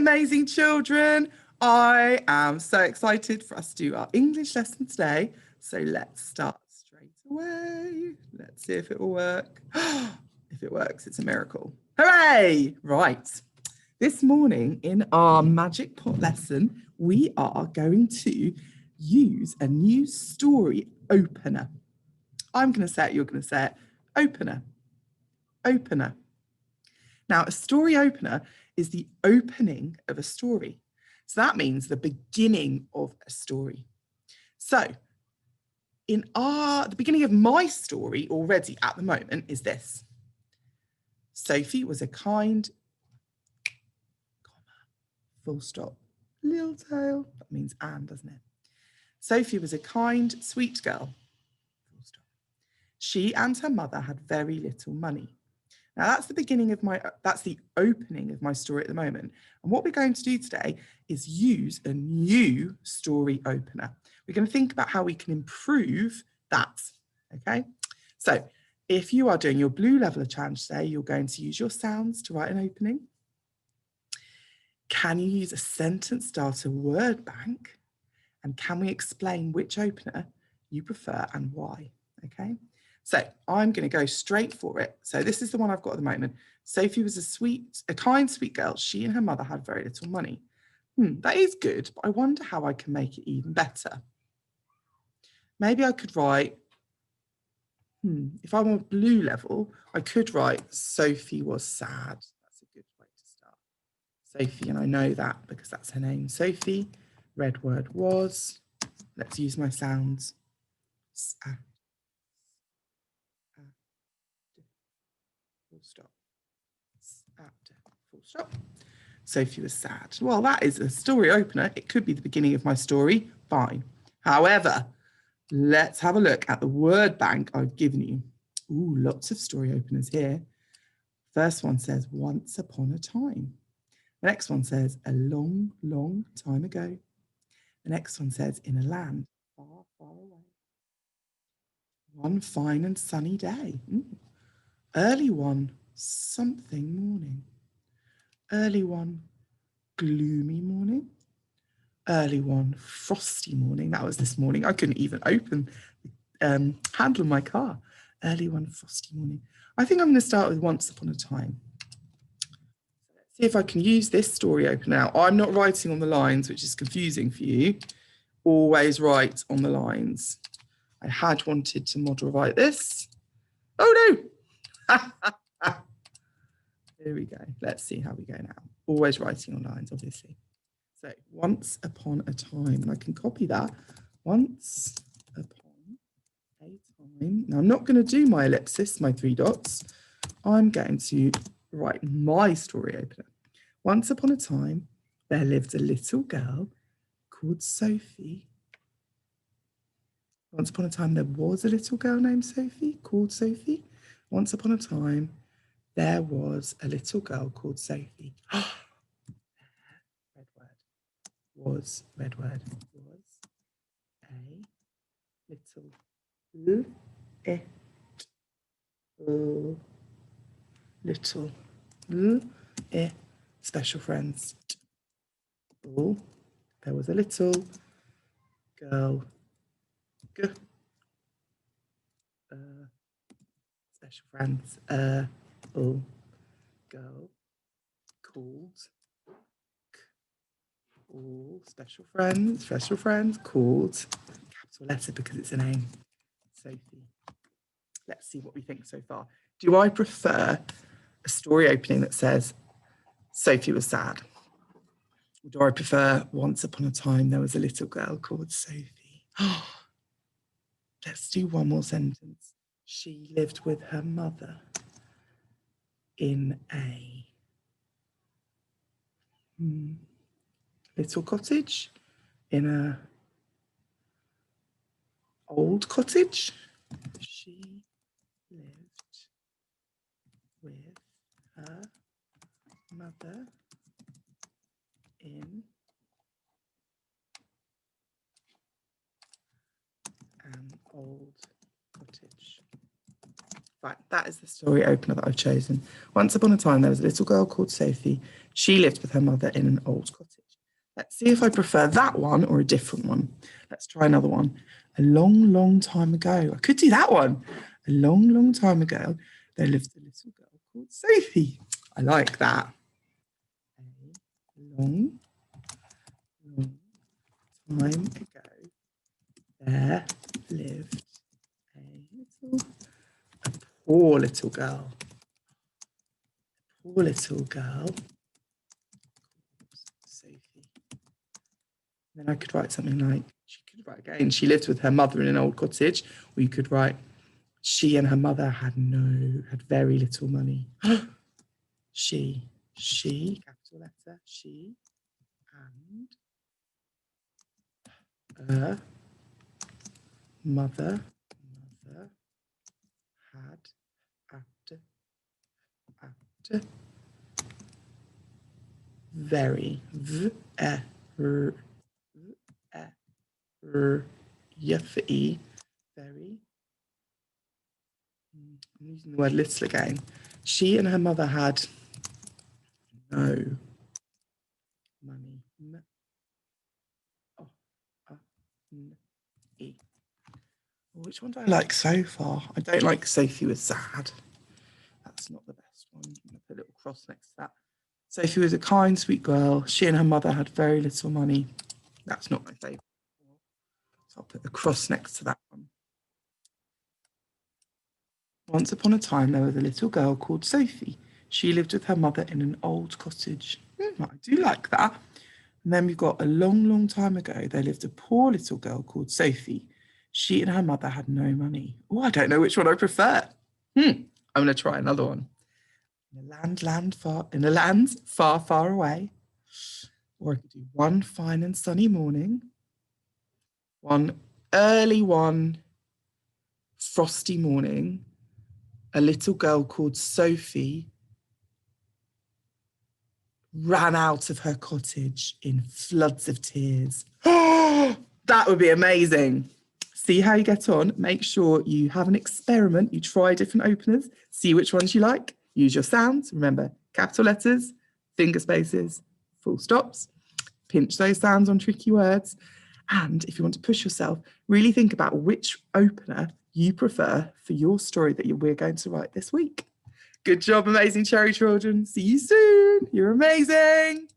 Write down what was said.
amazing children. I am so excited for us to do our English lesson today. So let's start straight away. Let's see if it will work. If it works, it's a miracle. Hooray! Right. This morning in our Magic Pot lesson, we are going to use a new story opener. I'm going to say it, you're going to say it. Opener. Opener. Now, a story opener is the opening of a story. So that means the beginning of a story. So the beginning of my story already at the moment is this. Sophie was a kind, full stop, little tail. That means and, doesn't it? Sophie was a kind, sweet girl. Full stop. She and her mother had very little money. Now that's the opening of my story at the moment. And what we're going to do today is use a new story opener. We're going to think about how we can improve that, okay? So if you are doing your Blue Leveller challenge today, you're going to use your sounds to write an opening. Can you use a sentence starter word bank? And can we explain which opener you prefer and why, okay? So I'm going to go straight for it. So this is the one I've got at the moment. Sophie was a kind, sweet girl. She and her mother had very little money. That is good, but I wonder how I can make it even better. Maybe I could write, if I'm on Blue level, I could write Sophie was sad. That's a good way to start. Sophie, and I know that because that's her name. Sophie, red word was. Let's use my sounds. Sad. Full stop. Full stop. Sophie was sad. Well, that is a story opener. It could be the beginning of my story. Fine. However, let's have a look at the word bank I've given you. Ooh, lots of story openers here. First one says once upon a time. The next one says a long, long time ago. The next one says in a land far, far away. One fine and sunny day. Early one, something morning. Early one, gloomy morning. Early one, frosty morning. That was this morning. I couldn't even open the handle of my car. Early one, frosty morning. I think I'm going to start with once upon a time. Let's see if I can use this story opener. Now, I'm not writing on the lines, which is confusing for you. Always write on the lines. I had wanted to model write this. Oh no! Here we go. Let's see how we go now. Always writing on lines, obviously. So once upon a time, and I can copy that. Once upon a time. Now I'm not going to do my ellipsis, my 3 dots. I'm going to write my story opener. Once upon a time, there lived a little girl called Sophie. Once upon a time, there was a little girl named Sophie, called Sophie. Once upon a time, there was a little girl called Sophie. Red word. Was, red word. Was a little little special friends. There was a little girl. Special friends. Girl called. Special friends called. Capital letter because it's a name. Sophie. Let's see what we think so far. Do I prefer a story opening that says Sophie was sad? Or do I prefer once upon a time there was a little girl called Sophie? Let's do one more sentence. She lived with her mother in a little cottage, in a old cottage. She lived with her mother in an old cottage. Right, that is the story opener that I've chosen. Once upon a time, there was a little girl called Sophie. She lived with her mother in an old cottage. Let's see if I prefer that one or a different one. Let's try another one. A long, long time ago. I could do that one. A long, long time ago, there lived a little girl called Sophie. I like that. A long, long time ago, there lived a poor little girl. Poor little girl. Sophie. Then I could write something like, she could write again, she lived with her mother in an old cottage. Or you could write, she and her mother had very little money. She, capital letter, she, and her mother had very very. I'm using the word little again. She and her mother had no money. Which one do I like so far? I don't like Sophie was sad. That's not the best one. I'm going to put a little cross next to that. Sophie was a kind, sweet girl. She and her mother had very little money. That's not my favourite. So I'll put a cross next to that one. Once upon a time, there was a little girl called Sophie. She lived with her mother in an old cottage. I do like that. And then we've got a long, long time ago, there lived a poor little girl called Sophie. She and her mother had no money. Oh, I don't know which one I prefer. I'm going to try another one. In a land far, far away. Or I could do one fine and sunny morning. One early frosty morning. A little girl called Sophie ran out of her cottage in floods of tears. That would be amazing. See how you get on. Make sure you have an experiment. You try different openers. See which ones you like. Use your sounds. Remember, capital letters, finger spaces, full stops. Pinch those sounds on tricky words. And if you want to push yourself, really think about which opener you prefer for your story that we're going to write this week. Good job, amazing cherry children. See you soon. You're amazing.